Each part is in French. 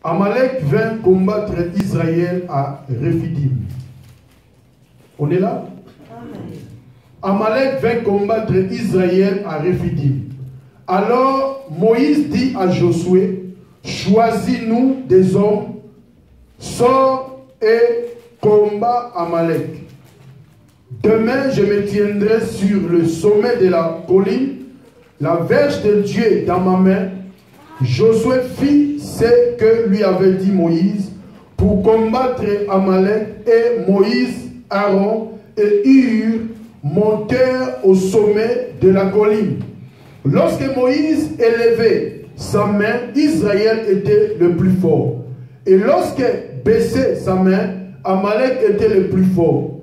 Amalek vint combattre Israël à Rephidim. On est là? Amalek vint combattre Israël à Rephidim. Alors Moïse dit à Josué, choisis-nous des hommes, sors et combat Amalek. Demain, je me tiendrai sur le sommet de la colline, la verge de Dieu est dans ma main. Josué fit ce que lui avait dit Moïse pour combattre Amalek, et Moïse, Aaron et Hur montèrent au sommet de la colline. Lorsque Moïse élevait sa main, Israël était le plus fort. Et lorsque baissait sa main, Amalek était le plus fort.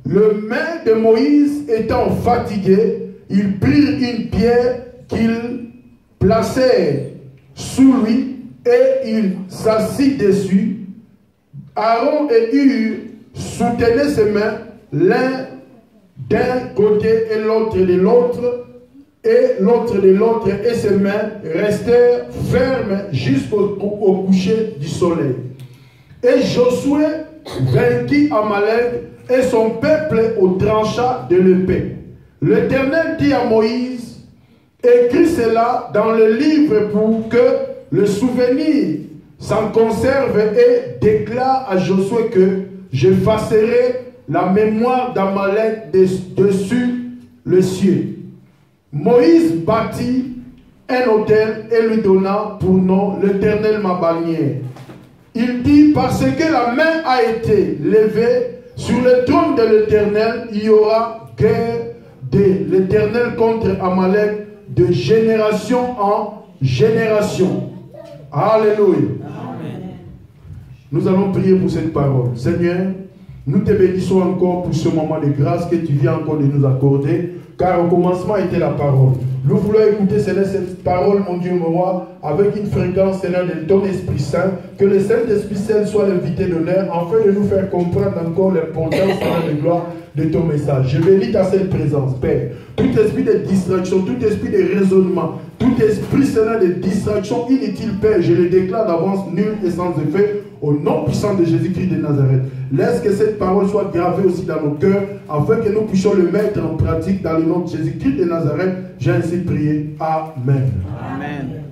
Le main de Moïse étant fatigué, il prit une pierre qu'il plaçait sous lui et il s'assit dessus. Aaron et Hur soutenaient ses mains, l'un d'un côté et l'autre de l'autre, et ses mains restèrent fermes jusqu'au coucher du soleil. Et Josué vainquit Amalek et son peuple au tranchant de l'épée. L'Éternel dit à Moïse, écris cela dans le livre pour que le souvenir s'en conserve, et déclare à Josué que j'effacerai la mémoire d'Amalek dessus le ciel. Moïse bâtit un autel et lui donna pour nom l'Éternel ma bannière. Il dit, parce que la main a été levée sur le trône de l'Éternel, il y aura guerre de l'Éternel contre Amalek de génération en génération. Alléluia. Amen. Nous allons prier pour cette parole. Seigneur, nous te bénissons encore pour ce moment de grâce que tu viens encore de nous accorder, car au commencement était la parole. Nous voulons écouter, Seigneur, cette parole, mon Dieu, mon roi, avec une fréquence, Seigneur, de ton Esprit Saint, que le Saint-Esprit Saint soit l'invité d'honneur, afin de nous faire comprendre encore l'importance, Seigneur, de gloire de ton message. Je bénis ta sainte présence, Père. Tout esprit de distraction, tout esprit de raisonnement, tout esprit, Seigneur, de distraction inutile, Père, je le déclare d'avance nul et sans effet, au nom puissant de Jésus-Christ de Nazareth. Laisse que cette parole soit gravée aussi dans nos cœurs, afin que nous puissions le mettre en pratique dans le nom de Jésus-Christ de Nazareth. J'ai ainsi prié. Amen. Amen.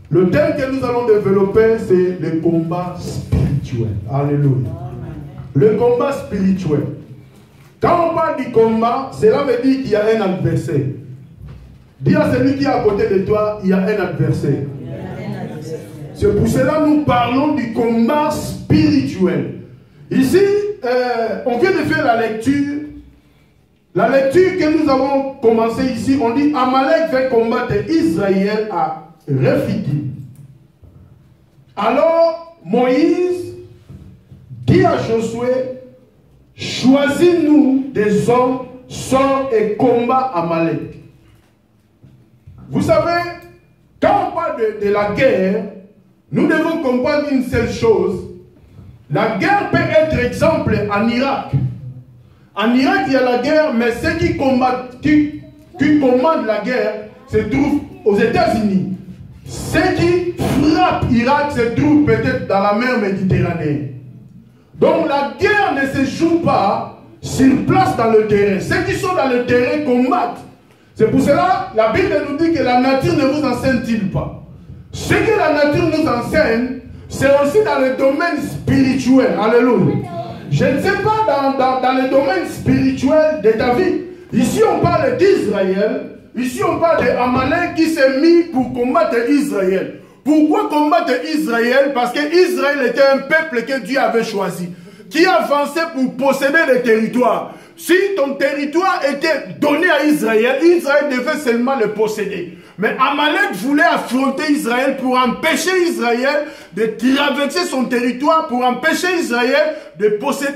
Le thème que nous allons développer, c'est le combat spirituel. Alléluia. Amen. Le combat spirituel. Quand on parle du combat, cela veut dire qu'il y a un adversaire. Dis à celui qui est à côté de toi, il y a un adversaire. C'est pour cela que nous parlons du combat spirituel. Ici, on vient de faire la lecture. La lecture que nous avons commencé ici, on dit Amalek va combattre Israël à Rephidim. Alors, Moïse dit à Josué, choisis-nous des hommes, sors et combat Amalek. Vous savez, quand on parle de la guerre, nous devons comprendre une seule chose. La guerre peut être exemple en Irak. En Irak, il y a la guerre, mais ceux qui combattent, qui commandent la guerre se trouvent aux États-Unis. Ceux qui frappent l'Irak se trouvent peut-être dans la mer Méditerranée. Donc la guerre ne se joue pas sur place dans le terrain. Ceux qui sont dans le terrain combattent. C'est pour cela la Bible nous dit que la nature ne vous enseigne-t-il pas. Ce que la nature nous enseigne, c'est aussi dans le domaine spirituel. Alléluia. Je ne sais pas dans le domaine spirituel de ta vie. Ici on parle d'Israël. Ici on parle d'Amalek qui s'est mis pour combattre Israël. Pourquoi combattre Israël? Parce que Israël était un peuple que Dieu avait choisi, qui avançait pour posséder les territoires. Si ton territoire était donné à Israël, Israël devait seulement le posséder. Mais Amalek voulait affronter Israël pour empêcher Israël de traverser son territoire, pour empêcher Israël de posséder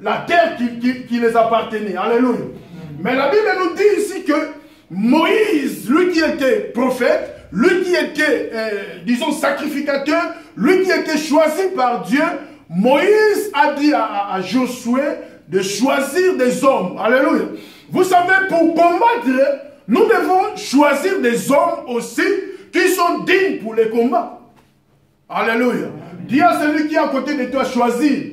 la terre qui les appartenait. Alléluia. Mais la Bible nous dit ici que Moïse, lui qui était prophète, lui qui était, disons, sacrificateur, lui qui était choisi par Dieu, Moïse a dit à Josué de choisir des hommes. Alléluia. Vous savez, pour combattre, nous devons choisir des hommes aussi qui sont dignes pour les combats. Alléluia. Dis à celui qui est à côté de toi, choisis.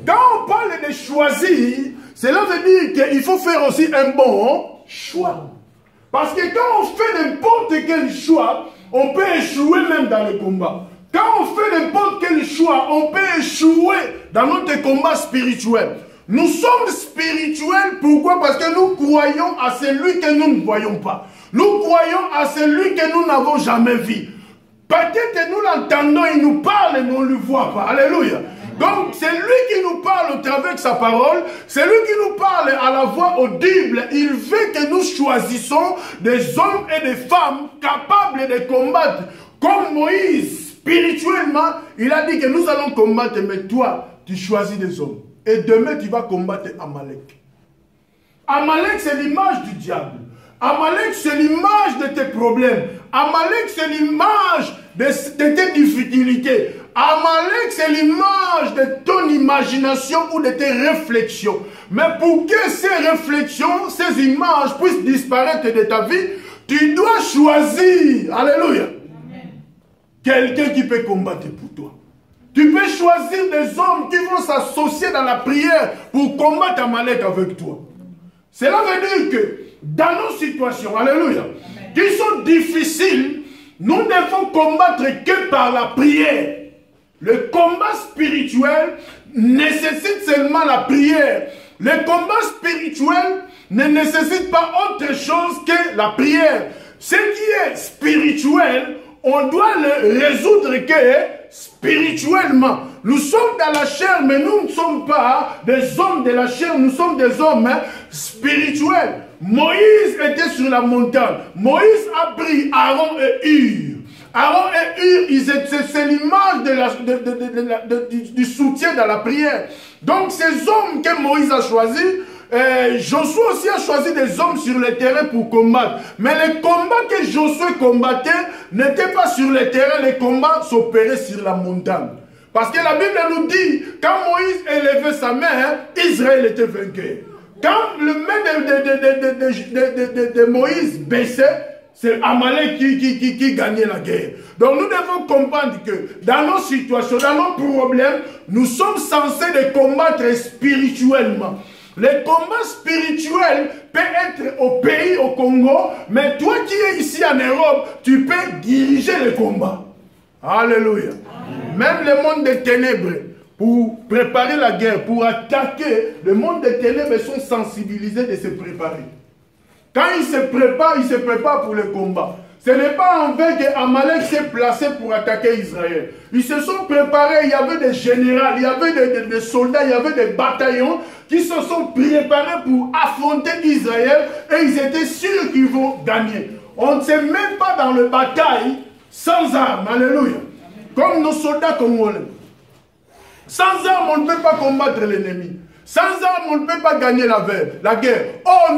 Quand on parle de choisir, cela veut dire qu'il faut faire aussi un bon choix. Parce que quand on fait n'importe quel choix, on peut échouer même dans le combat. Quand on fait n'importe quel choix, on peut échouer dans notre combat spirituel. Nous sommes spirituels, pourquoi? Parce que nous croyons à celui que nous ne voyons pas. Nous croyons à celui que nous n'avons jamais vu. Peut-être que nous l'entendons, il nous parle, mais on ne le voit pas. Alléluia. Donc, c'est lui qui nous parle au travers de sa parole, c'est lui qui nous parle à la voix audible. Il veut que nous choisissons des hommes et des femmes capables de combattre. Comme Moïse, spirituellement, il a dit que nous allons combattre, mais toi, tu choisis des hommes. Et demain, tu vas combattre Amalek. Amalek, c'est l'image du diable. Amalek, c'est l'image de tes problèmes. Amalek, c'est l'image de tes difficultés. Amalek, c'est l'image de ton imagination ou de tes réflexions. Mais pour que ces réflexions, ces images puissent disparaître de ta vie, tu dois choisir, alléluia, quelqu'un qui peut combattre pour toi. Tu peux choisir des hommes qui vont s'associer dans la prière pour combattre Amalek avec toi. Cela veut dire que dans nos situations, alléluia, qui sont difficiles, nous devons combattre que par la prière. Le combat spirituel nécessite seulement la prière. Le combat spirituel ne nécessite pas autre chose que la prière. Ce qui est spirituel, on doit le résoudre que spirituellement. Nous sommes dans la chair, mais nous ne sommes pas des hommes de la chair, nous sommes des hommes spirituels. Moïse était sur la montagne. Moïse a pris Aaron et Hur. Aaron et Hur, c'est l'image du soutien dans la prière. Donc ces hommes que Moïse a choisis, Josué aussi a choisi des hommes sur le terrain pour combattre. Mais les combats que Josué combattait n'étaient pas sur le terrain, les combats s'opéraient sur la montagne. Parce que la Bible nous dit, quand Moïse élevait sa main, Israël était vainqueur. Quand le main de Moïse baissait, c'est Amalek qui gagnait la guerre. Donc nous devons comprendre que dans nos situations, dans nos problèmes, nous sommes censés les combattre spirituellement. Les combats spirituels peuvent être au pays, au Congo, mais toi qui es ici en Europe, tu peux diriger les combats. Alléluia. Amen. Même le monde des ténèbres, pour préparer la guerre, pour attaquer, le monde des ténèbres sont sensibilisés de se préparer. Quand ils se préparent pour le combat. Ce n'est pas en vain qu'Amalek s'est placé pour attaquer Israël. Ils se sont préparés, il y avait des généraux, il y avait des soldats, il y avait des bataillons qui se sont préparés pour affronter Israël et ils étaient sûrs qu'ils vont gagner. On ne sait même pas dans la bataille sans armes, alléluia. Comme nos soldats congolais. Sans armes, on ne peut pas combattre l'ennemi. Sans armes, on ne peut pas gagner la guerre. Or,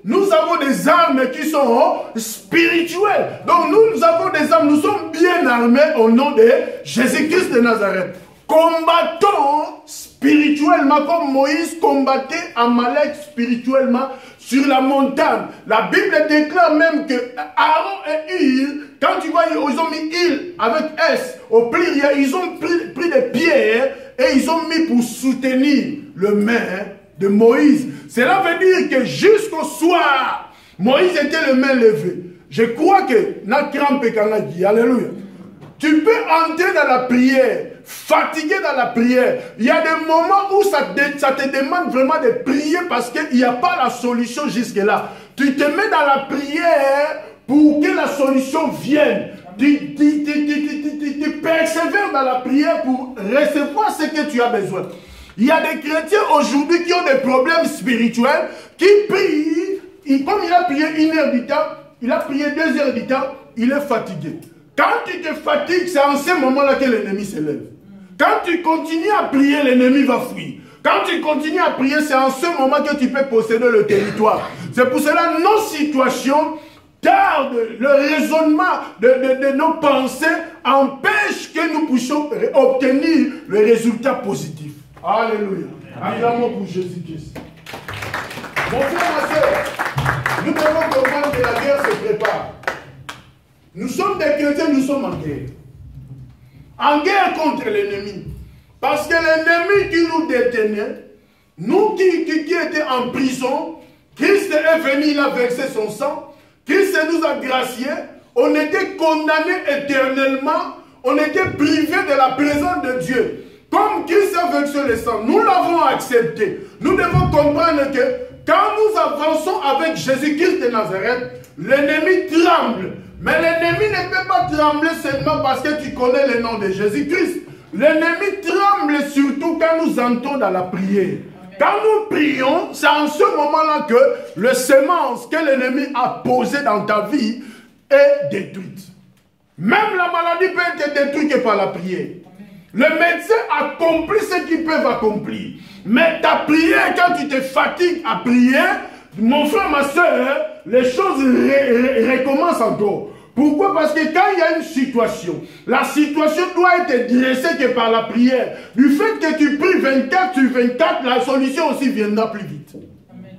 nous avons des armes qui sont spirituelles. Donc nous avons des armes, nous sommes bien armés au nom de Jésus-Christ de Nazareth. Combattons spirituellement comme Moïse combattait Amalek spirituellement sur la montagne. La Bible déclare même que Aaron et Hur, quand tu vois, ils ont mis Hur avec S au pluriel, ils ont pris des pierres et ils ont mis pour soutenir le main de Moïse. Cela veut dire que jusqu'au soir, Moïse était le main levé. Je crois que alléluia. Tu peux entrer dans la prière, fatigué dans la prière. Il y a des moments où ça te demande vraiment de prier parce qu'il n'y a pas la solution jusque-là. Tu te mets dans la prière pour que la solution vienne. Tu persévères dans la prière pour recevoir ce que tu as besoin. Il y a des chrétiens aujourd'hui qui ont des problèmes spirituels, qui prient, comme il a prié 1 heure du temps, il a prié 2 heures du temps, il est fatigué. Quand tu te fatigues, c'est en ce moment-là que l'ennemi se lève. Quand tu continues à prier, l'ennemi va fuir. Quand tu continues à prier, c'est en ce moment que tu peux posséder le territoire. C'est pour cela que nos situations tardent, le raisonnement de nos pensées empêche que nous puissions obtenir le résultat positif. Alléluia. Acclamons pour Jésus-Christ. Mon frère, ma soeur, nous devons comprendre que la guerre se prépare. Nous sommes des chrétiens, nous sommes en guerre. en guerre contre l'ennemi. Parce que l'ennemi qui nous détenait, nous qui étions en prison, Christ est venu, il a versé son sang, Christ nous a graciés, on était condamnés éternellement, on était privés de la présence de Dieu. Comme Christ a versé le sang, nous l'avons accepté. Nous devons comprendre que quand nous avançons avec Jésus-Christ de Nazareth, l'ennemi tremble. Mais l'ennemi ne peut pas trembler seulement parce que tu connais le nom de Jésus-Christ. L'ennemi tremble surtout quand nous entrons dans la prière. Quand nous prions, c'est en ce moment-là que le semence que l'ennemi a posé dans ta vie est détruite. Même la maladie peut être détruite par la prière. Le médecin accomplit ce qu'ils peuvent accomplir. Mais ta prière, quand tu te fatigues à prier, mon frère, ma soeur, les choses recommencent encore. Pourquoi? Parce que quand il y a une situation, la situation doit être dressée que par la prière. Du fait que tu pries 24 sur 24, la solution aussi viendra plus vite. Amen.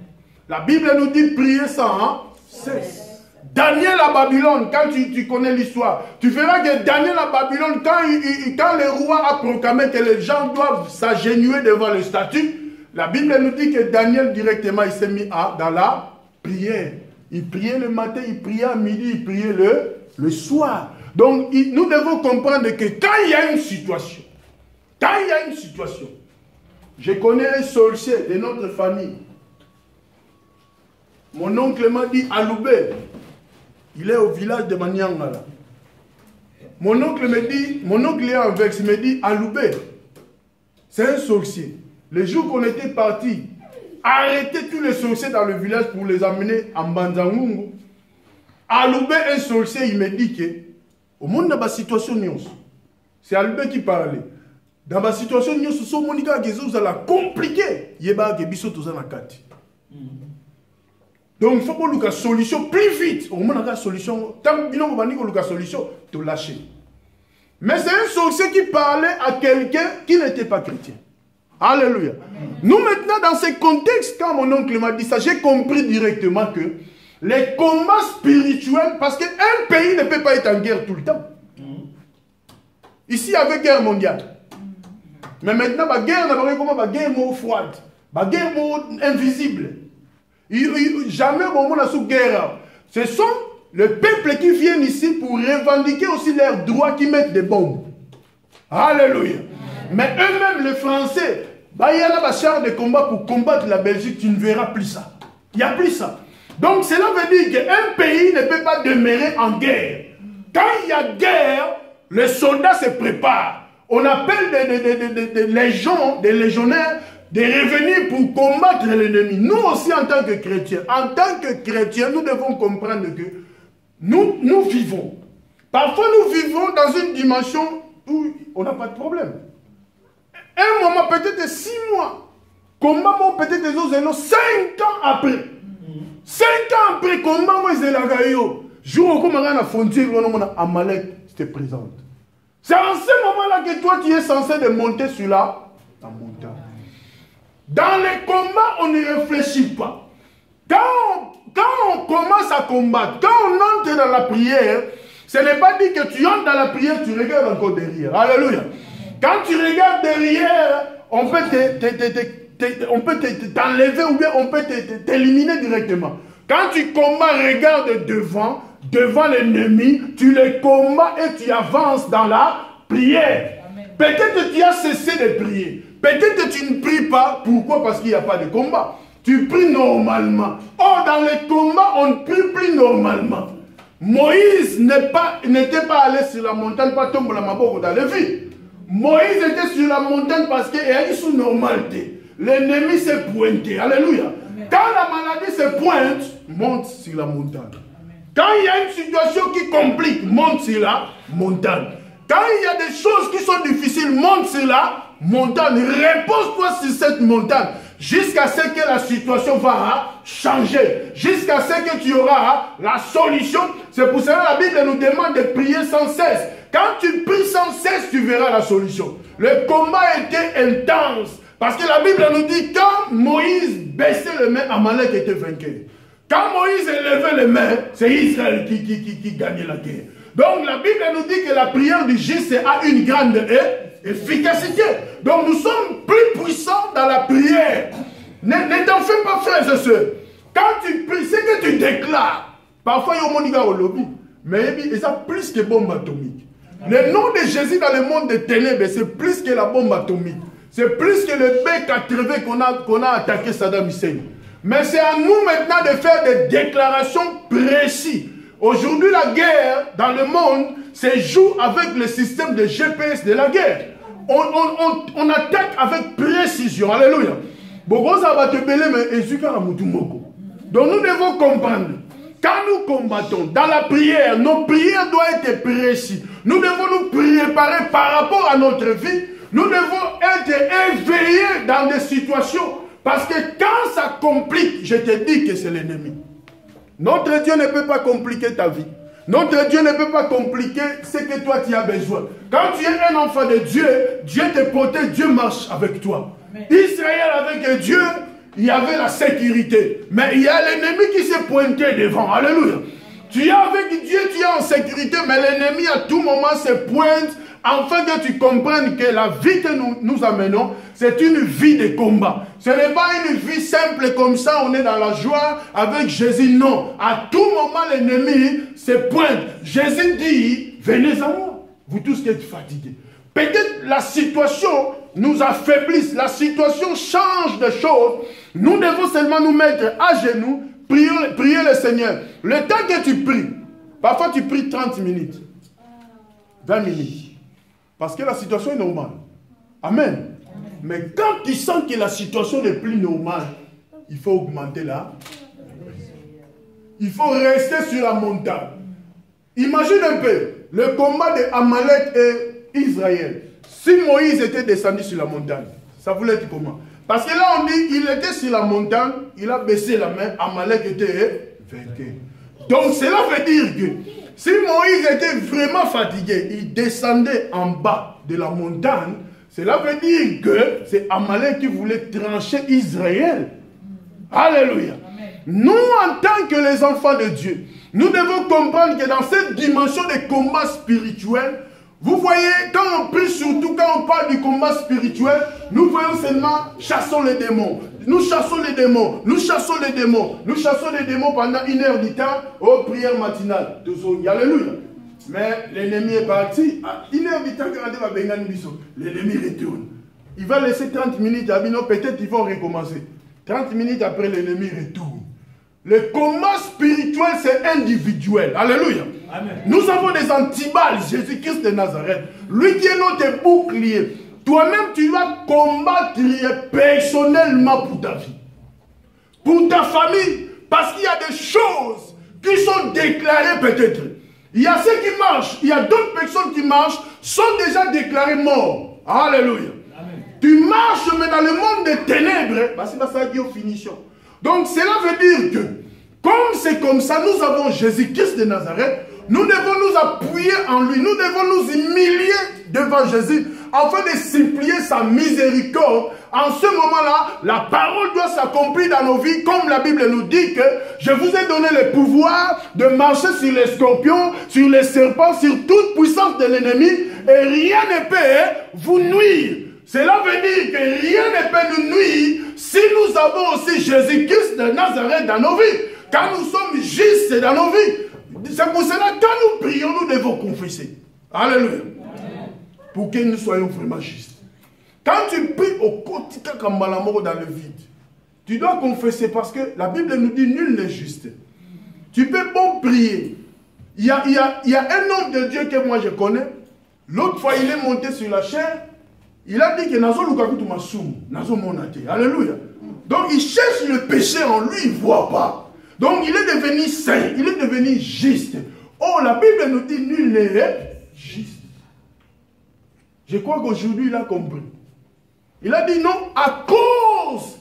La Bible nous dit prier sans cesse. Daniel à Babylone, quand tu connais l'histoire, tu verras que Daniel à Babylone, quand le roi a proclamé que les gens doivent s'agenouiller devant le statut, la Bible nous dit que Daniel directement il s'est mis dans la prière. Il priait le matin, il priait à midi, il priait le soir. Donc nous devons comprendre que quand il y a une situation, je connais un sorcier de notre famille. Mon oncle m'a dit Aloubé. Il est au village de Maniangala. Mon oncle est en Vex, il me dit Aloubé, c'est un sorcier. Le jour qu'on était parti, arrêter tous les sorciers dans le village pour les amener en Banzangungu. Aloubé, un sorcier, il me dit que au monde dans la situation, c'est Aloubé qui parlait. Dans la situation, c'est Monica qui a compliqué. Il y a des choses qui sont dans la carte. Donc, il faut qu'on ait une solution plus vite. Au moins, on a une solution. Tant que nous avons une solution, tu lâches. Mais c'est un sorcier qui parlait à quelqu'un qui n'était pas chrétien. Alléluia. Amen. Nous, maintenant, dans ce contexte, quand mon oncle m'a dit ça, j'ai compris directement que les combats spirituels, parce qu'un pays ne peut pas être en guerre tout le temps. Ici, il y avait guerre mondiale. Mais maintenant, la guerre, la guerre froide, la guerre invisible. Jamais au moment de la guerre. Ce sont les peuples qui viennent ici pour revendiquer aussi leurs droits qui mettent des bombes. Alléluia. Mais eux-mêmes, les Français, il y a un char de combat pour combattre la Belgique, tu ne verras plus ça. Il n'y a plus ça. Donc cela veut dire qu'un pays ne peut pas demeurer en guerre. Quand il y a guerre, les soldats se préparent. On appelle des légions, des légionnaires, de revenir pour combattre l'ennemi. Nous aussi, en tant que chrétiens, nous devons comprendre que nous vivons. Parfois, nous vivons dans une dimension où on n'a pas de problème. Un moment, peut-être 6 mois. Comment peut-être 5 ans après. 5 ans après, comment moi, je l'ai jour où on a la frontière, on a Amalek, c'était présente. C'est en ce moment-là que toi, tu es censé de monter sur la montagne. Dans les combats, on ne réfléchit pas. Quand on commence à combattre, quand on entre dans la prière, ce n'est pas dit que tu entres dans la prière, tu regardes encore derrière. Alléluia. Quand tu regardes derrière, on peut t'enlever ou bien on peut t'éliminer directement. Quand tu combats, regarde devant l'ennemi, tu les combats et tu avances dans la prière. Peut-être que tu as cessé de prier. Peut-être que tu ne pries pas. Pourquoi? Parce qu'il n'y a pas de combat. Tu pries normalement. Or, dans les combats, on ne prie plus normalement. Moïse n'était pas allé sur la montagne, pas tomber la maboko dans le vide. Moïse était sur la montagne parce qu'il y a une normalité. L'ennemi s'est pointé. Alléluia. Amen. Quand la maladie se pointe, monte sur la montagne. Amen. Quand il y a une situation qui complique, monte sur la montagne. Quand il y a des choses qui sont difficiles, monte sur la montagne. Repose-toi sur cette montagne jusqu'à ce que la situation va changer. Jusqu'à ce que tu auras la solution. C'est pour cela que la Bible nous demande de prier sans cesse. Quand tu pries sans cesse, tu verras la solution. Le combat était intense. Parce que la Bible nous dit quand Moïse baissait les mains, Amalek était vainqueur. Quand Moïse élevait les mains, c'est Israël qui gagnait la guerre. Donc la Bible nous dit que la prière du juste a une grande efficacité. Donc nous sommes plus puissants dans la prière. Ne t'en fais pas, frères et sœurs. Quand tu pries, c'est que tu déclares. Parfois, il y a un monde qui va au lobby. Mais il y a plus que bombe atomique. Le nom de Jésus dans le monde des ténèbres, c'est plus que la bombe atomique. C'est plus que le B-80 qu'on a attaqué Saddam Hussein. Mais c'est à nous maintenant de faire des déclarations précises. Aujourd'hui, la guerre dans le monde se joue avec le système de GPS de la guerre. On attaque avec précision. Alléluia. Donc nous devons comprendre. Quand nous combattons dans la prière, nos prières doivent être précises. Nous devons nous préparer par rapport à notre vie. Nous devons être éveillés dans des situations. Parce que quand ça complique, je te dis que c'est l'ennemi. Notre Dieu ne peut pas compliquer ta vie. Notre Dieu ne peut pas compliquer ce que toi tu as besoin. Quand tu es un enfant de Dieu, Dieu te protège, Dieu marche avec toi. Amen. Israël avec Dieu, il y avait la sécurité. Mais il y a l'ennemi qui s'est pointé devant. Alléluia. Tu es avec Dieu, tu es en sécurité, mais l'ennemi à tout moment se pointe afin que tu comprennes que la vie que nous amenons, c'est une vie de combat. Ce n'est pas une vie simple comme ça, on est dans la joie avec Jésus. Non, à tout moment l'ennemi se pointe. Jésus dit, venez à moi, vous tous qui êtes fatigués. Peut-être la situation nous affaiblisse, la situation change de choses. Nous devons seulement nous mettre à genoux, prier le Seigneur. Le temps que tu pries, parfois tu pries 30 minutes, 20 minutes. Parce que la situation est normale. Amen. Mais quand tu sens que la situation n'est plus normale, il faut augmenter là. Il faut rester sur la montagne. Imagine un peu le combat de Amalek et Israël. Si Moïse était descendu sur la montagne, ça voulait être comment? Parce que là on dit, il était sur la montagne, il a baissé la main, Amalek était vaincu. Donc cela veut dire que si Moïse était vraiment fatigué, il descendait en bas de la montagne, cela veut dire que c'est Amalek qui voulait trancher Israël. Alléluia. Amen. Nous, en tant que les enfants de Dieu, nous devons comprendre que dans cette dimension de combat spirituel, vous voyez, quand on prie, surtout quand on parle du combat spirituel, nous voyons seulement chassons les démons. Nous chassons les démons, nous chassons les démons, nous chassons les démons pendant 1 heure du temps aux prières matinales. Alléluia. Mais l'ennemi est parti. À 1 heure du temps, quand l'ennemi retourne. Il va laisser 30 minutes, peut-être ils vont recommencer. 30 minutes après, l'ennemi retourne. Le combat spirituel, c'est individuel. Alléluia. Amen. Nous avons des antibales, Jésus-Christ de Nazareth. Lui qui est notre bouclier. Toi-même, tu vas combattre personnellement pour ta vie. Pour ta famille. Parce qu'il y a des choses qui sont déclarées peut-être. Il y a ceux qui marchent. Il y a d'autres personnes qui marchent, sont déjà déclarées morts. Alléluia. Amen. Tu marches, mais dans le monde des ténèbres, c'est ça qui est finition. Donc cela veut dire que, comme c'est comme ça, nous avons Jésus-Christ de Nazareth, nous devons nous appuyer en lui, nous devons nous humilier devant Jésus, afin de supplier sa miséricorde. En ce moment-là, la parole doit s'accomplir dans nos vies, comme la Bible nous dit que je vous ai donné le pouvoir de marcher sur les scorpions, sur les serpents, sur toute puissance de l'ennemi, et rien ne peut vous nuire. Cela veut dire que rien ne peut nous nuire si nous avons aussi Jésus-Christ de Nazareth dans nos vies. Quand nous sommes justes dans nos vies. C'est pour cela que quand nous prions, nous devons confesser. Alléluia. Pour que nous soyons vraiment justes. Quand tu pries au quotidien comme dans le vide, tu dois confesser parce que la Bible nous dit nul n'est juste. Tu peux bon prier. Il y a un homme de Dieu que moi je connais. L'autre fois, il est monté sur la chair. Il a dit que Nazo Lukaku Masum, Nazo Monate. Alléluia. Donc il cherche le péché en lui, il ne voit pas. Donc il est devenu saint, il est devenu juste. Oh, la Bible nous dit nul n'est juste. Je crois qu'aujourd'hui il a compris. Il a dit non, à cause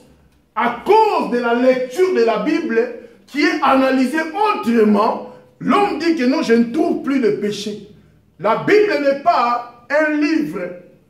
de la lecture de la Bible qui est analysée autrement, l'homme dit que non, je ne trouve plus de péché. La Bible n'est pas un livre.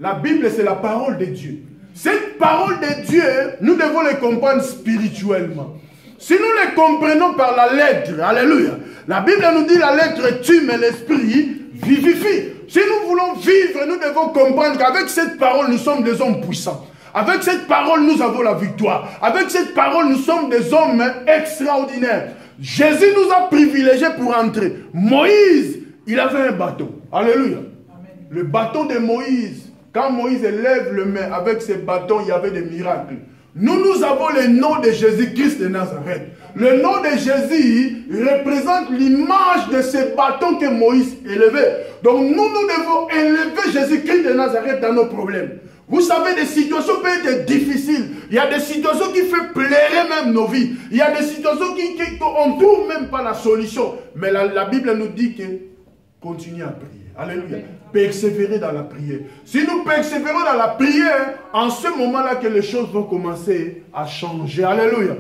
La Bible, c'est la parole de Dieu. Cette parole de Dieu, nous devons les comprendre spirituellement. Si nous les comprenons par la lettre, alléluia, La Bible nous dit la lettre tue, mais l'esprit vivifie. Si nous voulons vivre, nous devons comprendre qu'avec cette parole, nous sommes des hommes puissants. Avec cette parole, nous avons la victoire. Avec cette parole, nous sommes des hommes extraordinaires. Jésus nous a privilégiés pour entrer. Moïse, il avait un bâton. Alléluia. Amen. Le bâton de Moïse, quand Moïse lève le main avec ses bâtons, il y avait des miracles. Nous avons le nom de Jésus-Christ de Nazareth. Le nom de Jésus représente l'image de ce bâton que Moïse élevait. Donc nous devons élever Jésus-Christ de Nazareth dans nos problèmes. Vous savez, des situations peuvent être difficiles. Il y a des situations qui font pleurer même nos vies. Il y a des situations on ne trouve même pas la solution. Mais la Bible nous dit que continuez à prier. Alléluia. Persévérer dans la prière. Si nous persévérons dans la prière, en ce moment-là que les choses vont commencer à changer. Alléluia.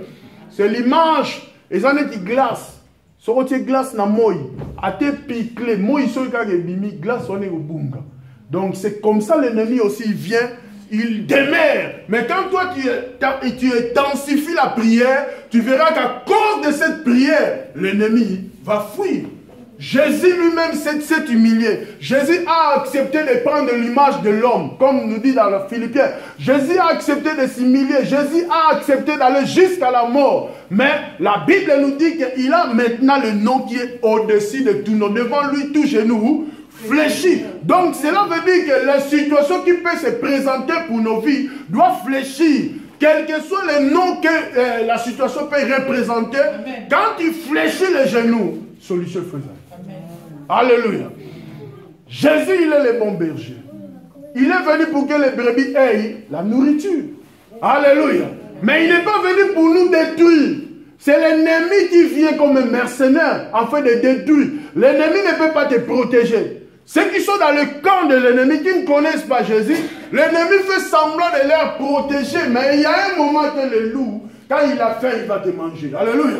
C'est l'image. Et ça n'est pas glace. Si on a glace dans moi, à te piquer, moi, il y a une glace, on est au bunga. Donc c'est comme ça l'ennemi aussi vient, il demeure. Mais quand toi tu intensifies la prière, tu verras qu'à cause de cette prière, l'ennemi va fuir. Jésus lui-même s'est humilié. Jésus a accepté de prendre l'image de l'homme, comme nous dit dans le Philippiens. Jésus a accepté de s'humilier. Jésus a accepté d'aller jusqu'à la mort. Mais la Bible nous dit qu'il a maintenant le nom qui est au-dessus de tout nom. Devant lui, tout genou fléchit. Donc cela veut dire que la situation qui peut se présenter pour nos vies doit fléchir. Quel que soit le nom que la situation peut représenter, amen. Quand il fléchit les genoux, solution faisable. Alléluia. Jésus, il est le bon berger. Il est venu pour que les brebis aient la nourriture. Alléluia. Mais il n'est pas venu pour nous détruire. C'est l'ennemi qui vient comme un mercenaire afin de détruire. L'ennemi ne peut pas te protéger. Ceux qui sont dans le camp de l'ennemi, qui ne connaissent pas Jésus, l'ennemi fait semblant de les protéger. Mais il y a un moment que le loup, quand il a faim, il va te manger. Alléluia.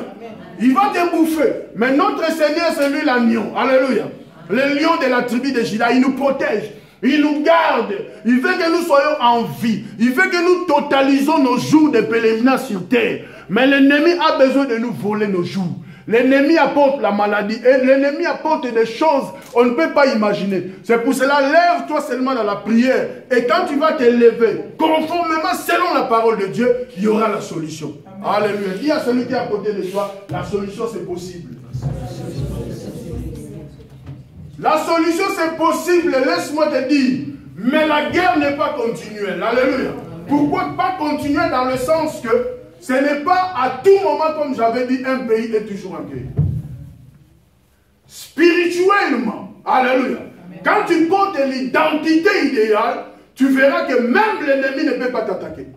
Il va te bouffer. Mais notre Seigneur, c'est lui l'agneau. Alléluia. Le lion de la tribu de Juda, il nous protège. Il nous garde. Il veut que nous soyons en vie. Il veut que nous totalisons nos jours de pèlerinage sur terre. Mais l'ennemi a besoin de nous voler nos jours. L'ennemi apporte la maladie. Et l'ennemi apporte des choses on ne peut pas imaginer. C'est pour cela, lève-toi seulement dans la prière. Et quand tu vas te lever, conformément selon la parole de Dieu, il y aura la solution. Amen. Alléluia. Dis à celui qui est à côté de toi, la solution c'est possible. La solution c'est possible, laisse-moi te dire. Mais la guerre n'est pas continuelle. Alléluia. Pourquoi pas continuer dans le sens que ce n'est pas à tout moment, comme j'avais dit, un pays est toujours en guerre. Spirituellement, alléluia. Amen. Quand tu portes l'identité idéale, tu verras que même l'ennemi ne peut pas t'attaquer.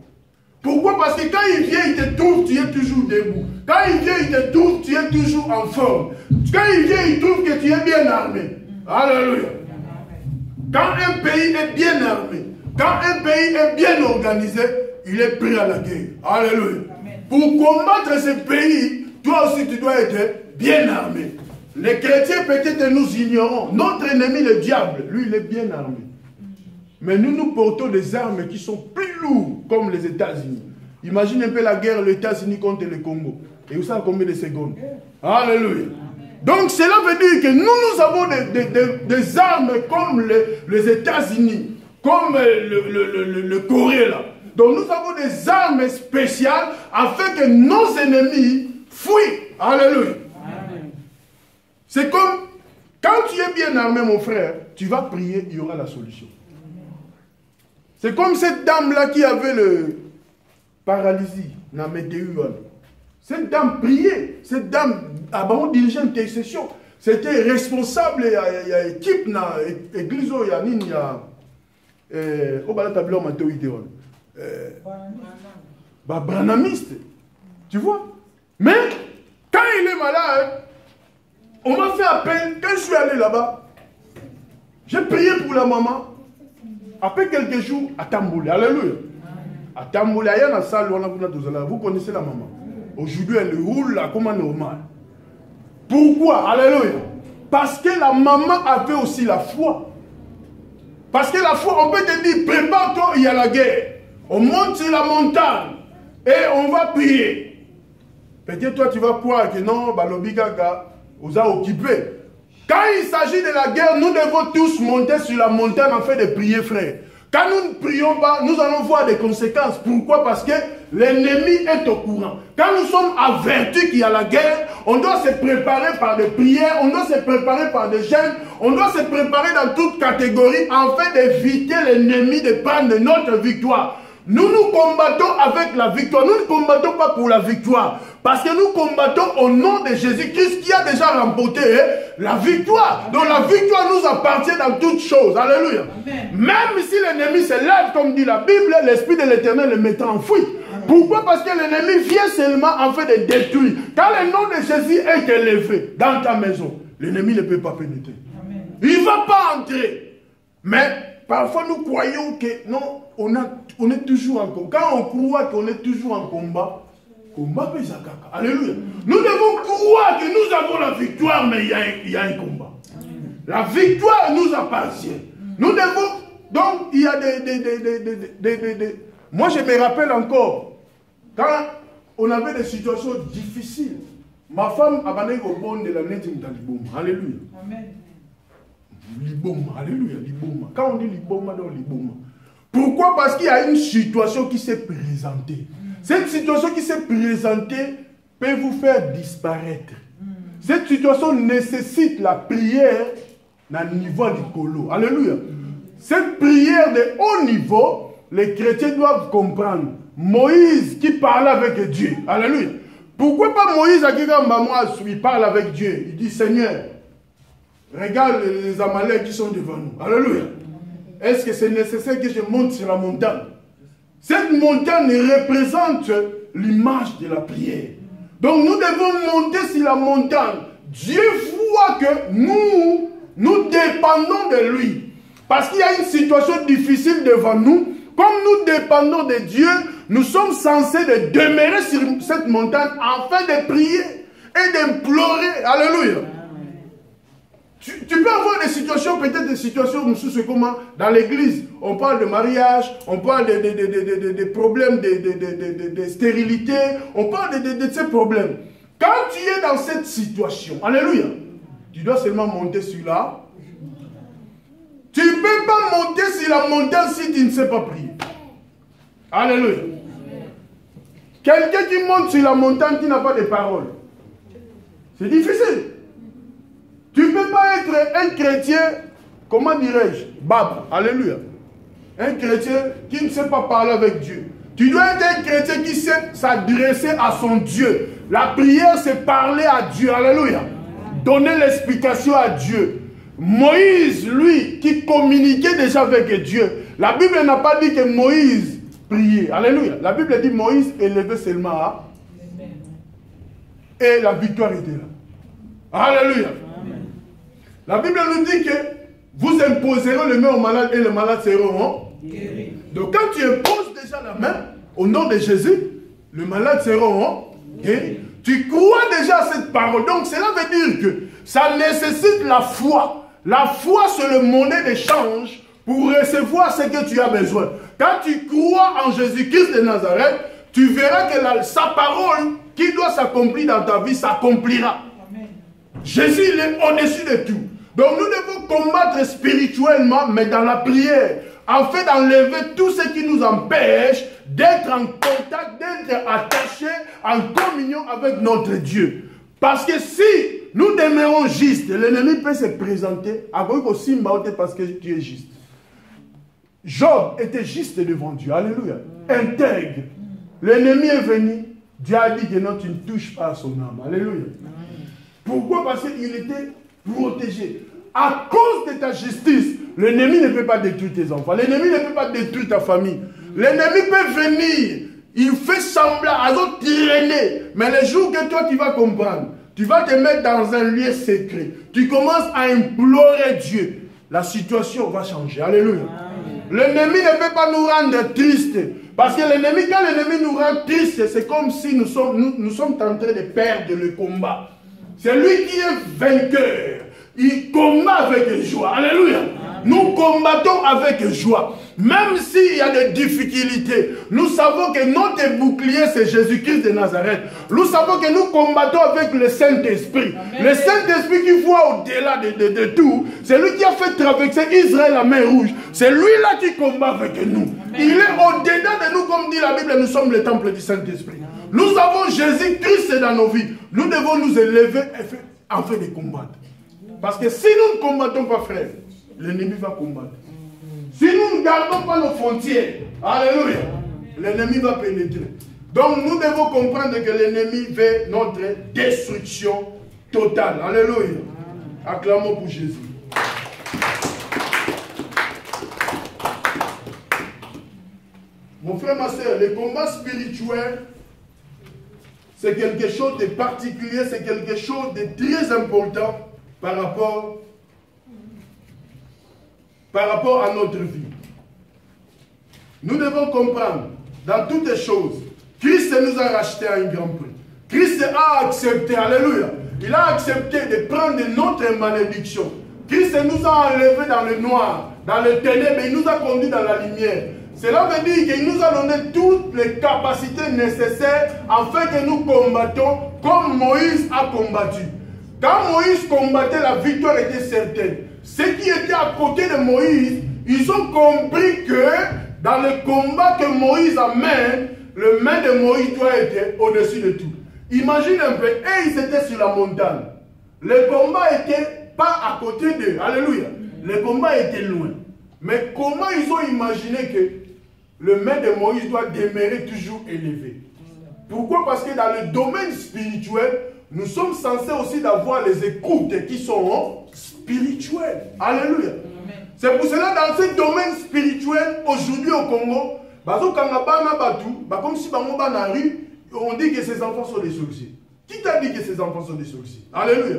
Pourquoi? Parce que quand il vient, il te trouve, tu es toujours debout. Quand il vient, il te trouve, tu es toujours en forme. Quand il vient, il trouve que tu es bien armé. Alléluia. Quand un pays est bien armé, quand un pays est bien organisé, il est prêt à la guerre. Alléluia. Pour combattre ce pays, toi aussi tu dois être bien armé. Les chrétiens peut-être nous ignorons. Notre ennemi le diable, lui il est bien armé. Mais nous portons des armes qui sont plus lourdes comme les États-Unis. Imagine un peu la guerre les États-Unis contre le Congo. Et vous savez combien de secondes? Alléluia. Donc cela veut dire que nous avons des armes comme les États-Unis, comme le Corée là. Donc nous avons des armes spéciales afin que nos ennemis fuient. Alléluia. C'est comme, quand tu es bien armé mon frère, tu vas prier, il y aura la solution. C'est comme cette dame-là qui avait le paralysie, la météo. Cette dame priait, cette dame a dirigé une intercession. C'était responsable, il y a équipe dans l'église, il y a au bas de la table, branamiste, tu vois. Mais quand il est malade, on m'a fait appel. Quand je suis allé là-bas, j'ai prié pour la maman. Après quelques jours, à Tamboulé, alléluia. À Tamboulé, il y a une salle, vous connaissez la maman. Aujourd'hui, elle roule là comme normal. Pourquoi? Alléluia. Parce que la maman avait aussi la foi. Parce que la foi, on peut te dire, prépare-toi, il y a la guerre. On monte sur la montagne et on va prier. Peut-être toi, tu vas croire que non, Balobi Gaga, vous a occupé. Quand il s'agit de la guerre, nous devons tous monter sur la montagne afin de prier, frère. Quand nous ne prions pas, nous allons voir des conséquences. Pourquoi? Parce que l'ennemi est au courant. Quand nous sommes avertis qu'il y a la guerre, on doit se préparer par des prières, on doit se préparer par des jeûnes, on doit se préparer dans toute catégorie afin d'éviter l'ennemi de prendre notre victoire. Nous nous combattons avec la victoire. Nous ne combattons pas pour la victoire. Parce que nous combattons au nom de Jésus-Christ qui a déjà remporté la victoire. Donc la victoire nous appartient dans toutes choses. Alléluia. Amen. Même si l'ennemi se lève, comme dit la Bible, l'Esprit de l'Éternel le mettra en fuite. Amen. Pourquoi? Parce que l'ennemi vient seulement en fait de détruire. Quand le nom de Jésus est élevé dans ta maison, l'ennemi ne peut pas pénétrer. Amen. Il ne va pas entrer. Mais parfois nous croyons que non, on est toujours en combat. Quand on croit qu'on est toujours en combat, alléluia. Nous devons croire que nous avons la victoire, mais il y a un combat. La victoire nous appartient. Nous devons... Donc, il y a des... Moi, je me rappelle encore, quand on avait des situations difficiles, ma femme a banné au bon de la Nedim dans Liboma. Alléluia. Amen. Liboma, alléluia, Liboma. Quand on dit Liboma, dans Liboma. Pourquoi? Parce qu'il y a une situation qui s'est présentée. Cette situation qui s'est présentée peut vous faire disparaître. Cette situation nécessite la prière dans le niveau du colo. Alléluia. Cette prière de haut niveau, les chrétiens doivent comprendre. Moïse qui parlait avec Dieu. Alléluia. Pourquoi pas Moïse il parle avec Dieu. Il dit, Seigneur, regarde les Amaleks qui sont devant nous. Alléluia. Est-ce que c'est nécessaire que je monte sur la montagne? Cette montagne représente l'image de la prière. Donc nous devons monter sur la montagne. Dieu voit que nous dépendons de lui. Parce qu'il y a une situation difficile devant nous. Comme nous dépendons de Dieu, nous sommes censés de demeurer sur cette montagne afin de prier et d'implorer. Alléluia. Tu peux avoir des situations, peut-être des situations où c'est comment dans l'église, on parle de mariage, on parle de problèmes de stérilité, on parle de ces problèmes. Quand tu es dans cette situation, alléluia, tu dois seulement monter sur là. Tu ne peux pas monter sur la montagne si tu ne sais pas prier. Alléluia. Quelqu'un qui monte sur la montagne qui n'a pas de parole, c'est difficile. Tu ne peux pas être un chrétien, comment dirais-je, bab, alléluia. Un chrétien qui ne sait pas parler avec Dieu. Tu dois être un chrétien qui sait s'adresser à son Dieu. La prière, c'est parler à Dieu, alléluia. Donner l'explication à Dieu. Moïse, lui, qui communiquait déjà avec Dieu. La Bible n'a pas dit que Moïse priait, alléluia. La Bible dit que Moïse élevait seulement à... Et la victoire était là. Alléluia. La Bible nous dit que vous imposerez les mains aux malades et les malades seront guéris. Donc quand tu imposes déjà la main au nom de Jésus, les malades seront guéris. Tu crois déjà à cette parole. Donc cela veut dire que ça nécessite la foi. La foi, c'est le monnaie d'échange pour recevoir ce que tu as besoin. Quand tu crois en Jésus-Christ de Nazareth, tu verras que sa parole qui doit s'accomplir dans ta vie s'accomplira. Jésus, il est au-dessus de tout. Donc nous devons combattre spirituellement, mais dans la prière, afin d'enlever tout ce qui nous empêche d'être en contact, d'être attachés en communion avec notre Dieu. Parce que si nous demeurons justes, l'ennemi peut se présenter parce que tu es juste. Job était juste devant Dieu, alléluia, intègre. L'ennemi est venu, Dieu a dit que non, tu ne touches pas à son âme, alléluia. Pourquoi? Parce qu'il était protégé. À cause de ta justice, l'ennemi ne peut pas détruire tes enfants. L'ennemi ne peut pas détruire ta famille. L'ennemi peut venir. Il fait semblant, à traîner. Mais le jour que toi tu vas comprendre, tu vas te mettre dans un lieu secret. Tu commences à implorer Dieu. La situation va changer. Alléluia. L'ennemi ne peut pas nous rendre tristes. Parce que l'ennemi, quand l'ennemi nous rend tristes, c'est comme si nous sommes en train de perdre le combat. C'est lui qui est vainqueur. Il combat avec joie. Alléluia. Nous combattons avec joie. Même s'il y a des difficultés, nous savons que notre bouclier, c'est Jésus-Christ de Nazareth. Nous savons que nous combattons avec le Saint-Esprit. Le Saint-Esprit qui voit au-delà de tout, c'est lui qui a fait traverser Israël la mer rouge. C'est lui-là qui combat avec nous. Il est au-dedans de nous, comme dit la Bible, nous sommes le temple du Saint-Esprit. Nous avons Jésus-Christ dans nos vies. Nous devons nous élever afin de combattre. Parce que si nous ne combattons pas, frère, l'ennemi va combattre. Si nous ne gardons pas nos frontières, alléluia, l'ennemi va pénétrer. Donc nous devons comprendre que l'ennemi veut notre destruction totale. Alléluia. Acclamons pour Jésus. Mon frère, ma soeur, le combat spirituel, c'est quelque chose de particulier, c'est quelque chose de très important par rapport à notre vie. Nous devons comprendre, dans toutes les choses, Christ nous a racheté à un grand prix. Christ a accepté, alléluia, il a accepté de prendre notre malédiction. Christ nous a enlevés dans le noir, dans le ténèbre, et il nous a conduits dans la lumière. Cela veut dire qu'il nous a donné toutes les capacités nécessaires afin que nous combattons comme Moïse a combattu. Quand Moïse combattait, la victoire était certaine. Ceux qui étaient à côté de Moïse, ils ont compris que dans le combat que Moïse amène, le main de Moïse doit être au-dessus de tout. Imagine un peu, et ils étaient sur la montagne. Le combat n'était pas à côté d'eux. Alléluia. Le combat était loin. Mais comment ils ont imaginé que le main de Moïse doit demeurer toujours élevé? Pourquoi? Parce que dans le domaine spirituel, nous sommes censés aussi d'avoir les écoutes qui sont spirituelles. Alléluia. C'est pour cela, dans ce domaine spirituel, aujourd'hui au Congo, comme si on dit que ces enfants sont des sorciers. Qui t'a dit que ces enfants sont des sorciers? Alléluia.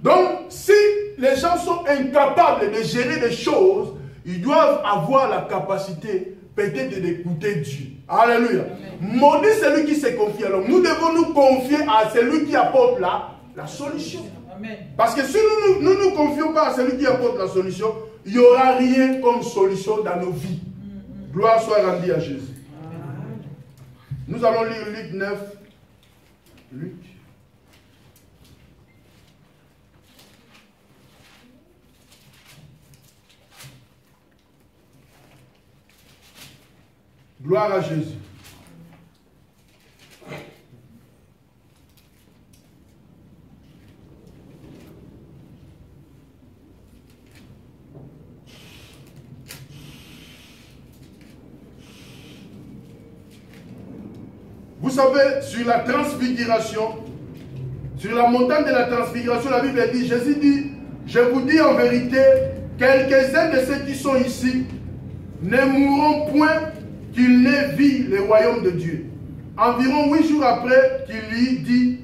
Donc, si les gens sont incapables de gérer des choses, ils doivent avoir la capacité peut-être d'écouter Dieu. Alléluia. Maudit celui qui se confie à l'homme. Nous devons nous confier à celui qui apporte la solution. Amen. Parce que si nous ne nous confions pas à celui qui apporte la solution, il n'y aura rien comme solution dans nos vies. Gloire soit rendue à Jésus. Amen. Nous allons lire Luc 9. Luc. Gloire à Jésus. Vous savez, sur la transfiguration, sur la montagne de la transfiguration, la Bible dit, Jésus dit, je vous dis en vérité, quelques-uns de ceux qui sont ici ne mourront point qu'il n'ait vu le royaume de Dieu. Environ 8 jours après qu'il lui dit,